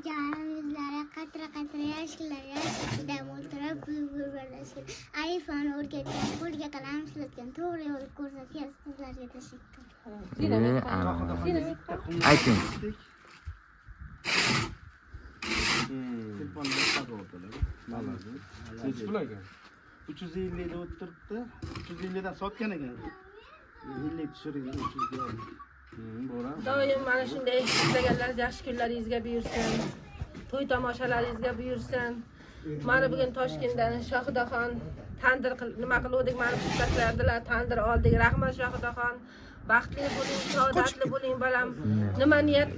Canımızlara qatra yaşlar yaşlar o'ltirib buyurlashgan iPhone o'rgatgan, qo'lga qalam ishlatgan, to'g'ri yo'l ko'rsatgan sizlarga tashakkur. Ayting. Telefonda sotib 350 da o'tiribdi. 350 dan sotgan ekan. 50 tushiring 300 ga. Doim mana shunday ishlaganlar yaxshi kunlaringizga buyursin. To'y tomoshalaringizga buyursin. Mana bugun Toshkentdan Shohidaxon tandir nima qildik, mana tashladilar, tandir oldik. Rahmat Shohidaxon. Baxtli bo'ling, saodatli bo'ling balam. Nima niyat?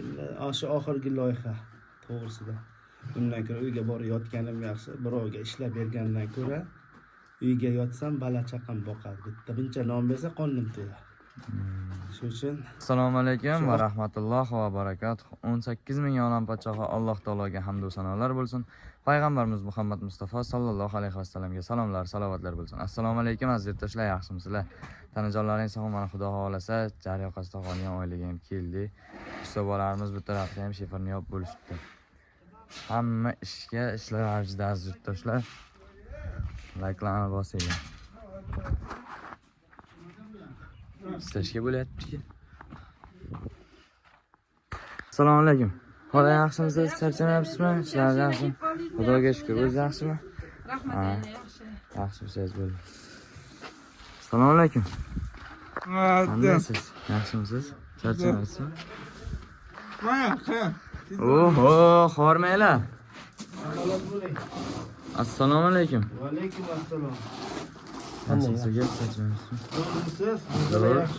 Shu oxirgi loyiha to'g'risida. Bundan ko'ra uyga borib yotganim yaxshi. Birovga ishlab bergandan ko'ra uyga yotsam bala chaqam boqadi. Bitta buncha non bersa qo'lim to'yadi. Shuning uchun Assalomu alaykum va rahmatullohi va barakatuh. 18 ming olam podshohi Alloh taologa hamd va sanolar bo'lsin. Payg'ambarimiz Muhammad Mustafa sallallohu alayhi vasallamga salomlar, salovatlar bo'lsin. Assalomu alaykum aziz yurtdoshlar, yaxshimisizlar? Tanajonlaring sog', mana Xudo xolasa, Jaryoqasida qolgan oilaga ham keldi. Ustobalarimiz bu tarafda ham shefarniyob bo'lishibdi. Hamma ishga ishlar arzida aziz yurtdoshlar. Reklama bosinglar. İstashga bo'lyapti-ki. Assalomu alaykum. Xo'p, yaxshimisiz? Charchamayapsizmi? Ishlar yaxshimi? Xudoga shukr. O'zingiz yaxshimi? Rahmat, yaxshi. Yaxshimisiz bo'ldi. Assalomu alaykum. Qandaysiz? Yaxshimisiz? Charchamayapsizmi? Oho, xormaylar. Assalomu alaykum. Va alaykum assalom. Yaxshimisiz? Charchamayapsizmi?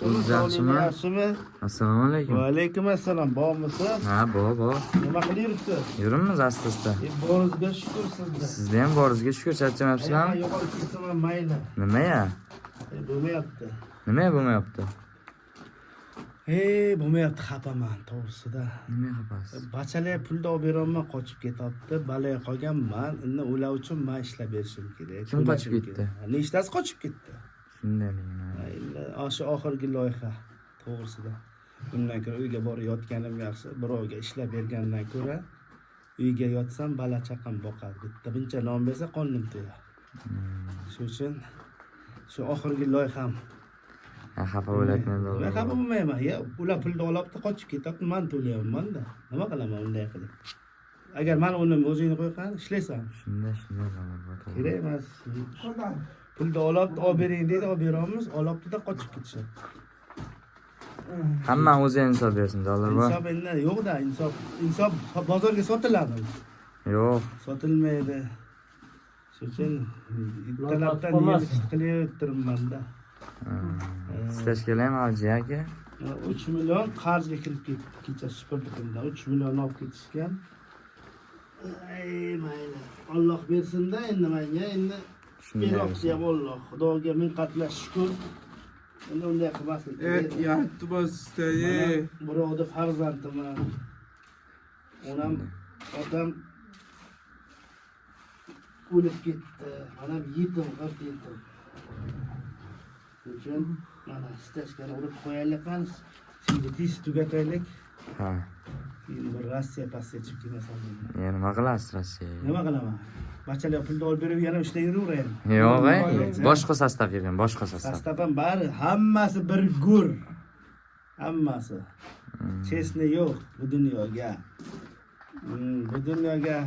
O'zingiz yaxshimi? Assalomu alaykum. Va alaykum assalom. Bormisiz? Ha, bor. Nima qilib yuribsiz? Yuribmiz asta-asta. Boringizga shukr sizga. Sizda ham boringizga shukr, charchamayapsizlarmi? Yo'q, ketsam mayli. Nima-ya? Bo'lmayapti. Nima bo'lmayapti? Bo'lmayapti, xafaman to'g'risida. Nima xafasiz? Bachalar pulni olib berolmay qochib ketyapti. Balay qolganman. Endi ular uchun men ishlab berishim kerak. Kim qochib ketdi? Nechtasi qochib ketdi? Shundaymi? Shu oxirgi loyiha to'g'risida. Bundan ko'ra uyga borib yotganim yaxshi. Birovga ishlab bergandan ko'ra uyga yotsam bala chaqam boqadi. Bitta buncha non bersa qo'lim to'yadi. Shuning uchun shu oxirgi loyiham. Xafa bo'layapman. Men xafa bo'lmayman. Ular pulni olibdi, qochib ketyapti, men to'layapman-da. Nima qilaman unday qilib? Agar men uni o'zingni qo'ygan, ishlaysan. Shunday. Kerak emas. Pulni olibdi, olib bering deydi, olib beramiz, olibdi-da qochib ketishadi. Hamma o'zi insof bersin, dollar bor. Insof endi yo'q-da, insof bozorga sotiladi. Yo'q. Sotilmaydi. Shuning uchun talabdan qilyaptirman-da. Istash kelaymi Alji aka? 3 million qarzga kirib kecha Superdiqimdan 3 million olib ketishgan. Mayli. Alloh bersin-da endi menga, endi beroqsi ham Alloh. Xudoga ming qatla shukr. Endi unday qilmaslik kerak. Yaxshi bo'lsa-ye. Birovni farzandiman. Onam otam o'lib ketdi. Onam yetim, yetim. Uchun mana stachkani urib qo'yaylik, şimdi tiz tugataylik. Ha. Endi Rossiya pastiga chiqib kelmasam. Nima qilasiz Rossiyaga? Nima qilaman? Bachalar pulni olib berib yana ishlayib yuraveraman. Yo'q, boshqa sostav yig'ing, boshqa sostav. Sostavdan bari hammasi bir gur. Hammasi. Chesni yo'q bu dunyoga. Bu dunyoga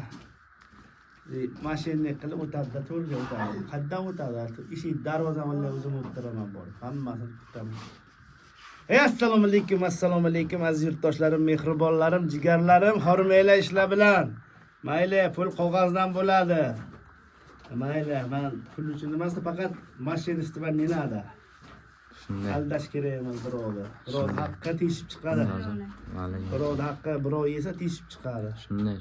mashina qilib o'tadi, to'rga o'tadi. Qaddan o'tadi? Eshik darvozalarga o'zim o'tiraman borib. Hammasini kutaman. Assalomu alaykum aziz yurtdoshlarim, mehribonlarim, jigarlarim, hormaylar ishlar bilan. Mayli, pul qog'ozdan bo'ladi. Mayli, men pul uchun emas, faqat mashinistman nenada. Shunday. Aldash kerak emas birovni. Birov haqqa teshib chiqadi. Birov haqqi birov yesa teshib chiqadi. Shunday.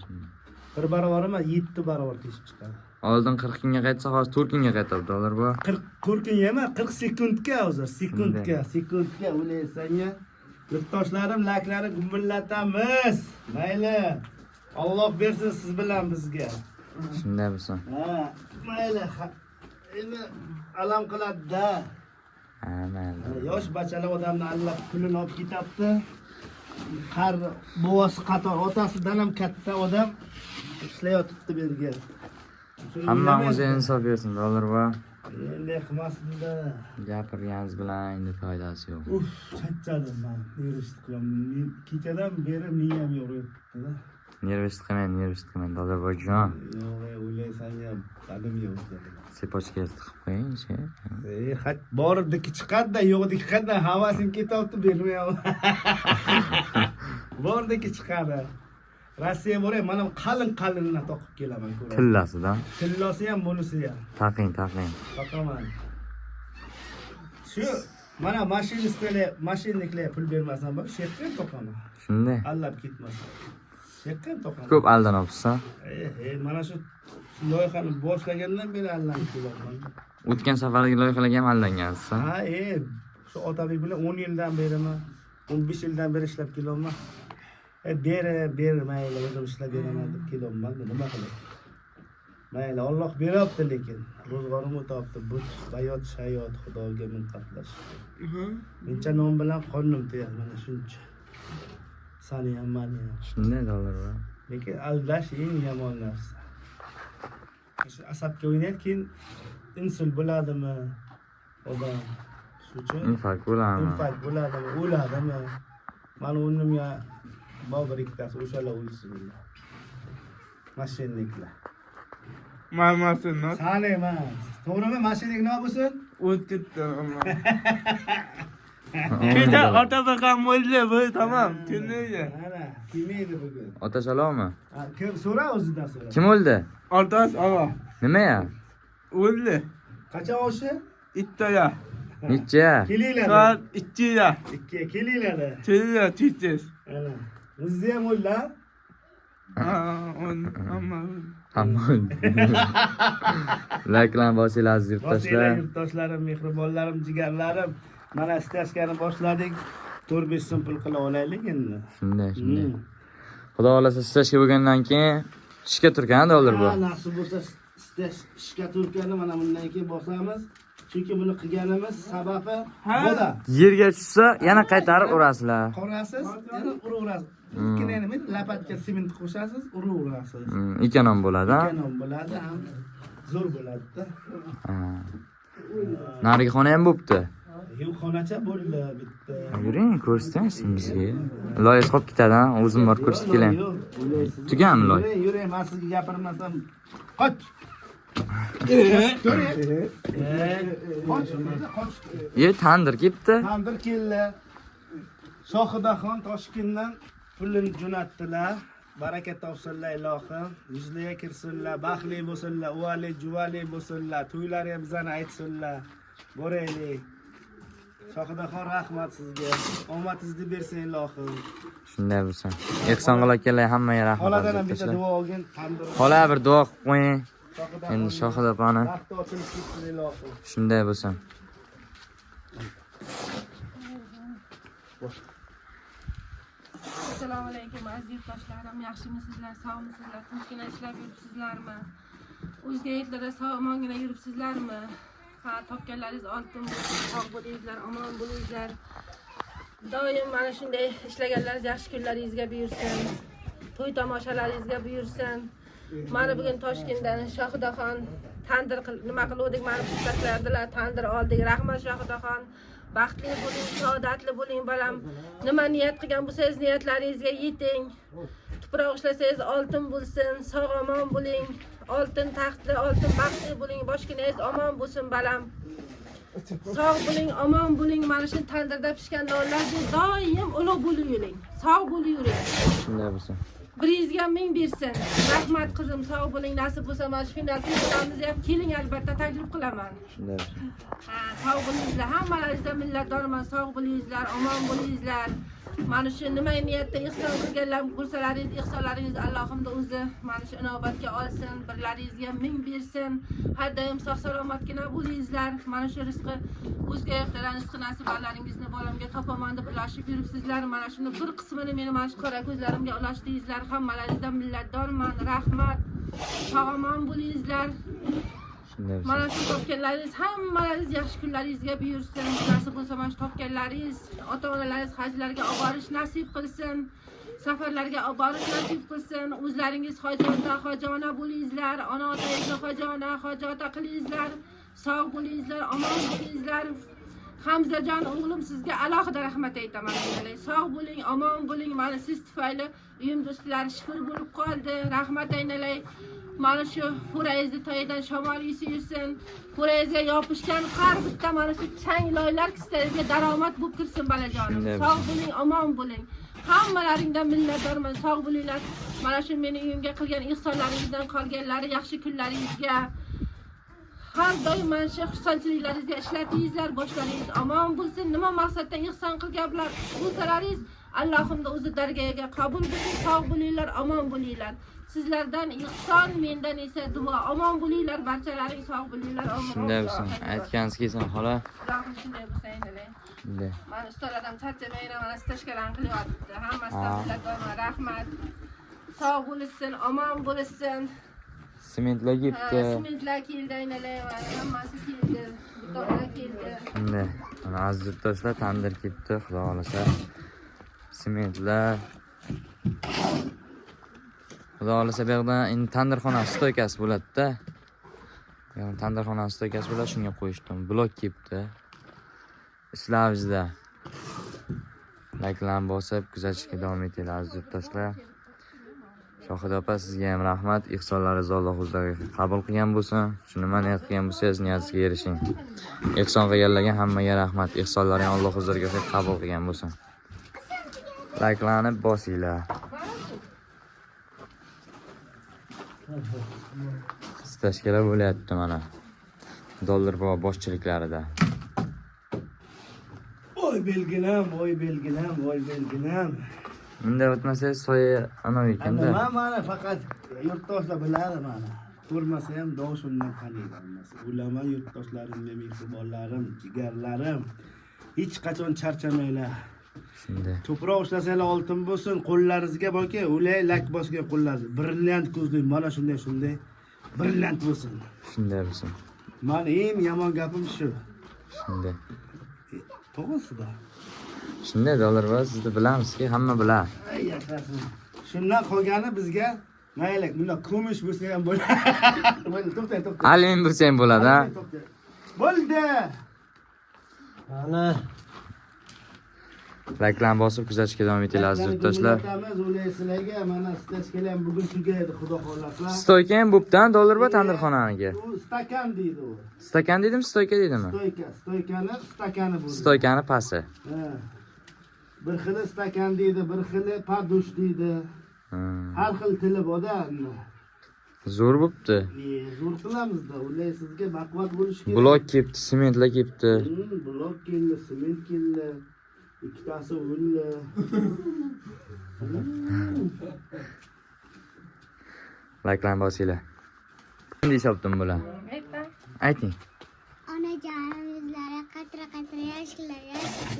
Bir barobar emas, 7 barobar teshib chiqadi. Oldin 40 kunga qaytsa, hozir 4 kunga qaytadi, dollar bor. 40 kun emas, 40 sekundga hozir, sekundga o'ylaysanga. Yurtdoshlarim, laklarini gumillatamiz. Mayli. Alloh bersin siz bilan bizga. Shunday bo'lsin. Ha, mayli. Endi alam qiladi-da. Ha, mayli. Yosh bachalar odamni allab pulini olib ketyapti. har bovosi qator, otasidan ham katta odam ishlayotibdi bu yerga. Hammamiz o'zi insof bersin, dollar va Endi qilmasin-da. gapirganingiz bilan endi foydasi yo'q. Charchadim men. Nervist qilaman. Kechadan beri miyam yo'g'ryapti-da. Nervist qilmang, dollar va jon. Yo'q, o'ylaysan ham qadim yo'q. Sepochka tiqib qo'ying-chi. Xat bordiki chiqadi-da, yo'qdiki qanday havasing ketyapti bermayapman. Bordiki chiqadi. Rossiya boray, mana qalin-qalinini toqib kelaman ko'raman. Tillasidan. Tillosi ham, bunisi ham. Taqing. Taqaman. Shu mana mashinniklar pul bermasam bo'p, shekkan toqaman. Shunday. Allab ketmasin. Shekkan toqaman. Ko'p aldanibsiz-a? Mana shu loyihani boshlagandan beri allanib kelyapman. O'tgan safargi loyihalarga ham aldangansiz. Ha, shu Otabek bilan 10 yildan berimi, 15 yildan beri ishlab kelyapman. Mayli, o'zim ishlab beraman deb kelyapman, nima qilay? Mayli, Alloh beryapti, lekin ro'zg'orim o'tayapti. Bu hayot, Xudoga minnatlash. Mencha nom bilan qornim to'yadi, mana shuncha. Sani ham, mani ham. Shunday dollar va. Lekin aldash eng yomon narsa. Shu asabga o'ynaydi, keyin insul bo'ladimi? Odam shuchi Infarkt bo'ladimi? o'ladimi? Mana o'rnimga Bobur ikkitasi o'shalar o'lsin. Mashinniklar. Ma'masin, no? Sani emas. To'g'rimi? Mashinnik nima bo'lsin? O'tib ketdi amma. Kecha Otabek ham o'ldi, bu tamam. Kunliga. Mana, kelmaydi bugun. Ota salommi? Kim so'ra o'zidan so'ra. Kim o'ldi? Otasi ava. Nima ya? O'ldi. Qachon o'shi? Ittaya. Necha? Kelinglar. Soat 2da. 2 kelinglar. Kelinglar, tez. Ana. O'zi ham o'ldi. Amma. Like-larni bosinglar aziz yurtdoshlar. Yurtdoshlarim, mehribonlarim, jigarlarim. Mana stashkani boshladik. 4-5 so'm pul qila olaylik endi. Shunday. Xudo xolasa stashka bo'lgandan keyin ishga turgan dollar bu. Naqsi bo'lsa ishga turkani mana bundan keyin bosamiz. Chunki buni qilganimiz sababi boda. Yerga tushsa yana qaytarib urasizlar. Qorasiz, yana uraverasiz. Ikkina nima lapatga sement qo'shasiz, uraverasiz. Ikanon bo'ladi-a? Ikanon bo'ladi, ham zo'r bo'ladi-da. Narigi xona ham bo'pti. Xonacha bo'ldi bitta. Yuring, ko'rsating sizga. Loyis qolib ketadi-a? O'zim bor ko'rsatib kelay. Tuganmi loy? Yuring, men sizga gapirmasam qoch. Tandir kelibdi. Tandir keldi. Shohidaxon Toshkentdan pulini jo'natdilar. Baraka topsinlar ilohim. Yuzlarga kirsinlar, baxtli bo'lsinlar, uvali, juvali bo'lsinlar, to'ylari ham bizani aytsinlar. Boraylik. Shohidaxon rahmat sizga. Omadingizni bersin ilohim. Shunday bo'lsin. Ehson qilakalar hammaga rahmat. Xoladan ham bitta duo olgin. Xola bir duo qilib qo'ying. Endi Shohida opani. Vaqti ochilib ketsin ilohim. Shunday bo'lsin. Assalomu alaykum aziz yurtdoshlarim, yaxshimisizlar, sog'misizlar, tinchgina ishlab yuribsizlarmi? O'zga yurtlarda sog'-omongina yuribsizlarmi? Ha, topganlaringiz oltin bo'lsin, sog' bo'linglar, omon bo'linglar. Doim mana shunday ishlaganlaringiz yaxshi kunlaringizga buyursin. To'y tomoshalaringizga buyursin. Mana bugun Toshkentdan Shohidaxon tandir nima qildik, mana tashladilar, tandir oldik. Rahmat Shohidaxon. Baxtli bo'ling, saodatli bo'ling balam. Nima niyat qilgan bo'lsangiz, niyatlaringizga yeting. Tuproq ishlasangiz oltin bo'lsin, sog'-omon bo'ling. Oltin taxtli, oltin baxtli bo'ling, boshginangiz omon bo'lsin balam. Sog' bo'ling, omon bo'ling. Mana shu tandirda pishgan nonlarni doim ulug' bo'lib yuring. Sog' bo'lib yuring. Shunday bo'lsin. Biringizga ming bersin. Rahmat qizim, sog' bo'ling, nasib bo'lsa mana shu finalni ko'ramizni ham keling, albatta taklif qilaman. Shunday bo'lsin. Ha, sog' bo'linglar. Hammalaringizga minnatdorman. Sog' bo'linglar, omon bo'linglar. Mana shu nima niyatda ihson qilganlar bo'lsalaringiz, ihsonlaringiz Allohimda o'zi mana shu inobatga olsin, birlaringizga ming bersin. Har doim sog' salomatgina bo'linglar. Mana shu rizqi o'zga yoqdan rizq nasibatlaringizni bolamga topaman deb ulashib yuribsizlar. Mana shuni bir qismini meni mana shu qora ko'zlarimga ulashdingizlar. Hammalaringizdan minnatdorman. Rahmat. Sog' omon bo'linglar. Shunday bo'lsin. Mana shu topganlaringiz hammalaringiz yaxshi kunlaringizga buyursin. Nasib bo'lsa mana shu topganlaringiz ota-onalaringiz hajlarga olib borish nasib qilsin. Safarlarga olib borish nasib qilsin. O'zlaringiz xojona bo'lingizlar. Ona otangizni xojota qilingizlar. Sog' bo'lingizlar, omon bo'lingizlar. Hamzajon o'g'lim sizga alohida rahmat aytaman. Sog' bo'ling, omon bo'ling. Mana siz tufayli uyim do'stlari shifr bo'lib qoldi. Rahmat aynalay. Mana shu xo'rangizni toyidan shamol yursin. Xo'rangizga yopishgan har bitta mana shu chang loylar kistingizga daromad bo'lib kirsin balajonim. Sog' bo'ling, omon bo'ling. Hammalaringdan minnatdorman. Sog' bo'linglar. Mana shu meni uyimga qilgan ihsonlaringizdan qolganlari yaxshi kunlaringizga har doim mana shu xursandchiliklaringizga ishlatingizlar, boshlaringiz omon bo'lsin. Nima maqsadda ihson qilganlar bo'lsalaringiz, Allohimda o'zi dargohiga qabul bo'lsin. Sog' bo'linglar, omon bo'linglar. Sizlardan ihson, mendan esa duo. Omon bo'linglar, barchalaring sog' bo'linglar. Shunday bo'lsin. Aytgansiz kelsin, xola. Allohim shunday bo'lsin aytaylik. Shunday. Mana ustalardan charchamayman, mana stashkalarni qilyapti. Hammasidan minnatdorman, rahmat. Sog' bo'lsin, omon bo'lsin. Sementlar ketdi. Sementlar keldi, aynalar, hammasi keldi. Butoqlar keldi. Shunday. Mana aziz yurtdoshlar, tandir ketdi, xudo xolasa. Sementlar. Xudo xolasa bu yerda endi tandirxona stoykasi bo'ladi-da. Yani tandirxona stoykasi bo'ladi, shunga qo'yishdim. Blok ketdi. Ishlavizda. Like'larni bosib, kuzatishga davom etinglar aziz yurtdoshlar. Shohida opa, sizga ham rahmat. Ihsonlaringiz Alloh o'zlariga qabul qilgan bo'lsin. Shu nima niyat qilgan bo'lsangiz, niyatingizga erishing. Ihson qilganlarga hammaga rahmat. Ihsonlaring Alloh o'zlariga qabul qilgan bo'lsin. Like'larni bosinglar. Stashkalar bo'lyapti mana. Dollar bor boshchiliklarida. Voy belginam, voy belginam, voy belginam. Bunday o'tmasangiz soya anavi ekanda. Mana faqat yurtdoshlar biladi mana. Ko'rmasa ham doshimdan taniydi. O'laman yurtdoshlarimga, mehribonlarim, jigarlarim. Hech qachon charchamanglar. Shunday. Ko'proq ishlasanglar oltin bo'lsin, qo'llaringizga borki, o'lay lak bosgan qo'llaringiz. Brilliant ko'zli, mana shunday brilliant bo'lsin. Shunday bo'lsin. Mana eng yomon gapim shu. Shunday. To'g'risida. Shunday dollar bor, sizni bilamizki, hamma biladi. Ay yaxshi. Shundan qolgani bizga mayli, bunda kumush bo'lsa ham bo'ladi. Bo'ldi, to'xta. Alyumin bo'lsa ham bo'ladi, ha? Bo'ldi. Ana. Like'larni bosib kuzatishga davom etinglar aziz yurtdoshlar. Sizlarga mana stashkalar ham bugun tugaydi, xudo xolasa. Stoyka ham bo'pdan dollar bor tandirxonaniga. U stakan deydi u. Stakan deydimi, stoyka deydimi? Stoykani stakani bu. Stoykani pasi. Ha. Bir xili stakan deydi, bir xili padush deydi. Har xil tili bor-da. Zo'r bo'pti. Zo'r qilamizda. Ular sizga baquvvat bo'lish kerak. Blok ketdi, sementlar ketdi. Blok keldi, sement keldi. İkkitasi o'ldi. Like'larni bosinglar. Nima deyaptim bular? Ayting. Onajonimizlar qatra yoshlar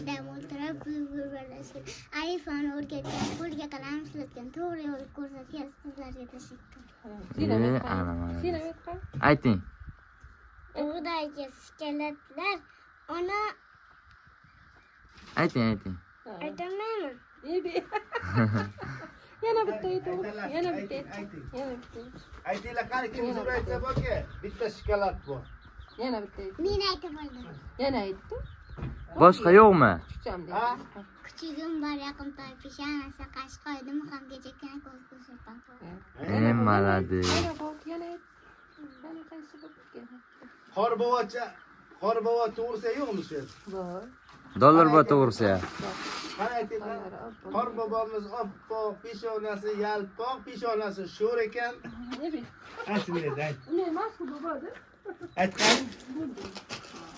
dam o'tirib buyurishgan. iPhone o'rgatgan, qo'lga qalam ishlatgan, to'g'ri yo'l ko'rsatgan sizlarga tashakkur. Ayting. Xudoga shikolatlar. Ona Ayting. aytolmayman. Yana bitta ayting. Aytinglar qani kim zo'r aytsa borki, bitta shikolat bor. Yana bitta ayting. Men aytib oldim. Yana aytdi. Boshqa yo'qmi? Kucham deydi. Ha? Kuchugim bor, yaqintoy peshonasi qashqoydim ham kechakkina ko'zga surpan qildi. Malades. Yana qaysi bo'pti? Qorbovocha to'g'risi yo'qmi shu? Bor. Dollar bor to'g'risi. Qani aytinglar. Qorbobomiz oppoq, peshonasi yalpoq, peshonasi sho'r ekan. Shunday ayt. Unday emas, bu boboda. Aytgan.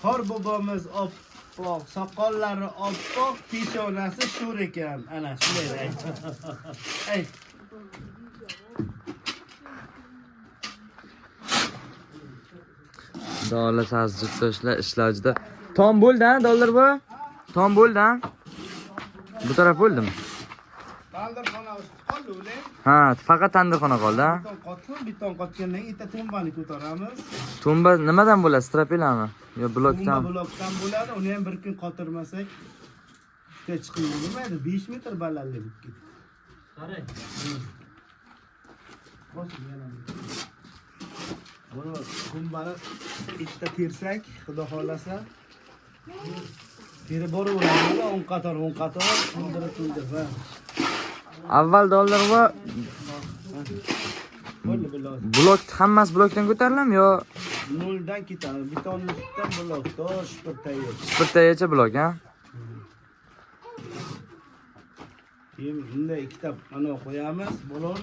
Qorbobomiz oppoq, soqollari oppoq, peshonasi sho'r ekan. Ana shunday ayt. Ayt. Dollar aziz yurtdoshlar ishlovchida. Tom bo'ldi-a, dollar bor? Tom bo'ldi-a? Bu taraf bo'ldimi? Tandirxona qoldi, Ha, faqat tandirxona qoldi, ha? Beton qotgandan keyin bitta tombani ko'taramiz. Tumba nimadan bo'ladi? Strapilarmi? Yo blokdan? Blokdan bo'ladi. Uni ham bir kun qotirmasak hech chiqib bo'lmaydi. 5 metr balandlik bo'lib ketdi. Qarang. Buni tumbani ikkita tersak, xudo xolasa, terib boraveradi. 10 qator to'ldirib. Avval dollar va Bo'ldi bular. blok hammasi blokdan ko'tariladimi yo Noldan ketadi. Betonning ustidan blok, tosh birtaga. birtagacha blok, ha? Keyin bunday ikkita ana qo'yamiz, bo'lur.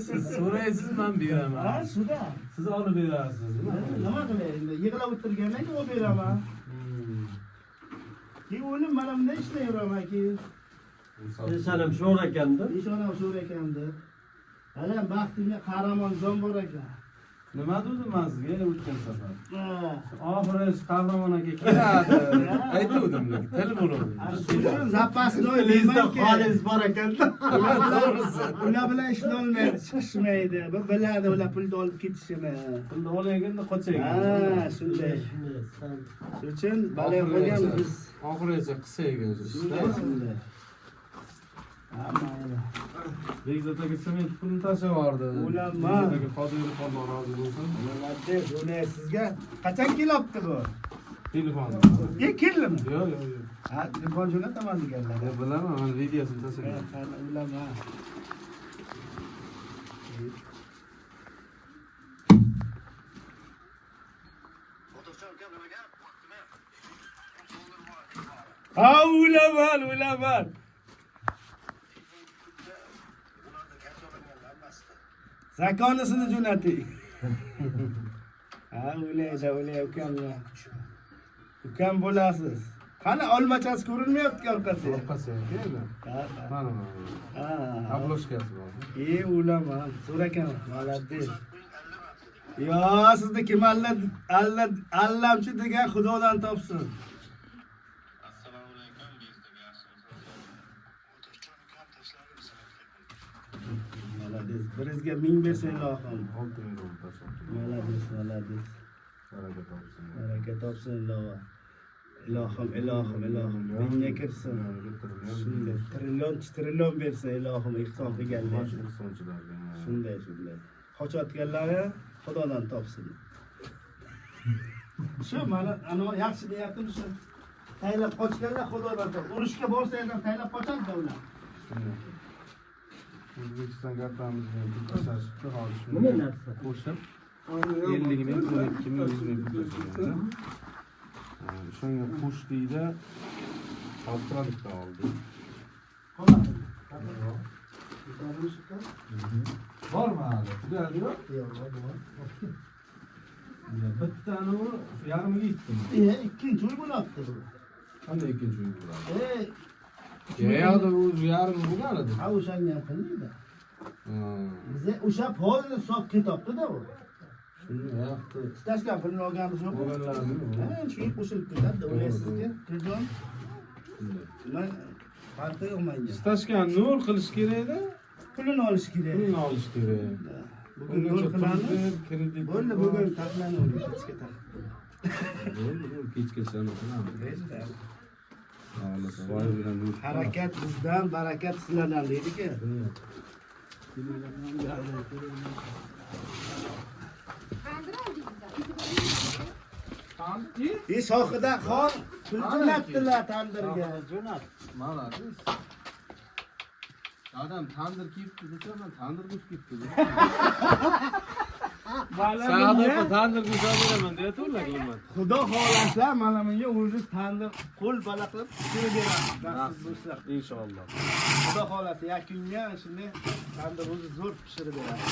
Siz so'raysiz, men beraman. Ha, shuda. Siz olib berasiz. Nima qilay endi? Yig'lab o'tirgandan keyin olib beraman. Keyin o'lim mana bunday ishlayveraman keyin. Ishonam sho'r ekanda. Ishonam sho'r ekanda. Hali baxtimga qahramon jon bor ekan. Nima dedim men sizga o'tgan safar? Ha. Oxiri qahramon aka keladi. Aytdim, til bo'ladi. Zapasnoy deyman-ki, xolis bor ekanda. Ular bilan ishlolmaydi, chiqishmaydi. Biladi ular pulni olib ketishini. Pulni olganda qochaylik. Ha, shunday. Shuning uchun balay qilgan biz Oxirigacha qisaygan shunday. Mayli. Bekzodga sement pulni tashlavardi. Ulanma. Bekzodga Qodirov Xudo rozi bo'lsin. Buni sizga qachon kelyapti bu? Telefon. Keldimi? Yo'q. Ha, telefon jo'nataman deganlar. Bilaman, men videosini tashlagan. Ulanma. Ha, ulaman. Zakonisini jo'nating. Ha, o'lay ukamlar. Ukam bo'lasiz. Qani olmachasi ko'rinmayapti orqasi. Orqasi. Mana. Ha. Abloshkasi bor. Ulaman. So'rakan, malades. Yo, sizni kim allamchi degan Xudodan topsin. Malades. Birizga 1000 bersa ilohim. Malades. Baraka topsin ilohim. Ilohim. Menga kirsin. Shunday trillion bersa ilohim ihson qilganlar. Shunday. Qochayotganlari Xudodan topsin. Shu mana ana yaxshi niyatim shu. Taylab qochganlar Xudodan topsin. Urushga borsangiz ham taylab qochadi ular. O'zbekiston kartamizga pul tashlashibdi, hozir nima narsa? Qo'shib 50 ming, 12 ming, 100 ming pul tashlagan. Shunga qo'shdikda avtomatikda oldi. Bormi hali? Tugadi yo'q? Bittani yarmiga yetdimi? Ikkinchi uy bo'lyapti bu. Qanday ikkinchi uy bo'ladi? Yo'qda o'zi yarim bo'lgan edi. Ha, o'shanga ham qildingda. Bize o'sha polni sotib ketyapti-da u. Shuni Stashkan pulni olganimiz yo'q. Ha, shunga qo'shilib ketadi, o'ylaysizki, Tirjon. Nima farqi yo'q menga. Stashkan nur qilish kerak-da. Pulini olish kerak. Bugun nur qilamiz. Bo'ldi, bugun taqlanib kechga taq. Kechgacha qilamiz. Harakat bizdan, barakat sizlardan deydi-ku. Shohida xon pul jo'natdilar tandirga. Mana siz. Adam tandir kiyibdi desa, men tandir qo'shib ketdi. Sa'ada tandir qo'shib beraman deya to'lagan. Xudo xolasa mana menga o'zi tandir qo'l bala qilib pishirib beradi. Inshaalloh. Xudo xolasa yakunga shunday tandir o'zi zo'r pishirib beradi.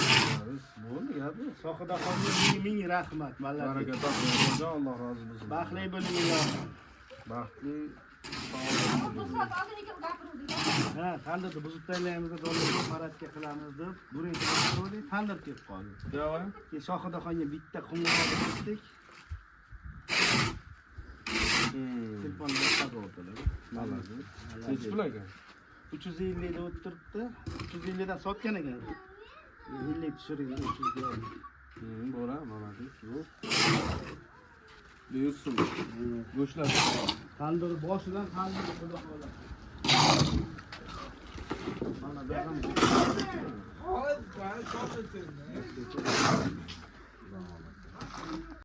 Bo'ldi, gapi. Shohida xonga ming rahmat. Baraka toping. Alloh rozi bo'lsin. Baxtli bo'ling ilohim. Baxtli, sog'lik. soat oldin ekan gapiruvdik. Ha, tandirni buzib tashlaymiz deb do'llarga paradga qilamiz deb birinchi gapirdik, tandir kelib qoldi. Davay. Keyin Shohidaxonga bitta qo'ng'iroq qildik. Telefonni boshqa o'tirdi. Malazim. Nechi pul ekan? 350 da o'tiribdi. 350 dan sotgan ekan. 50 tushiring 300 ga. Bora, malazim. Buyursin. Go'shtlar. Tandir boshidan tandir xudo xohlasa. Mana bu ham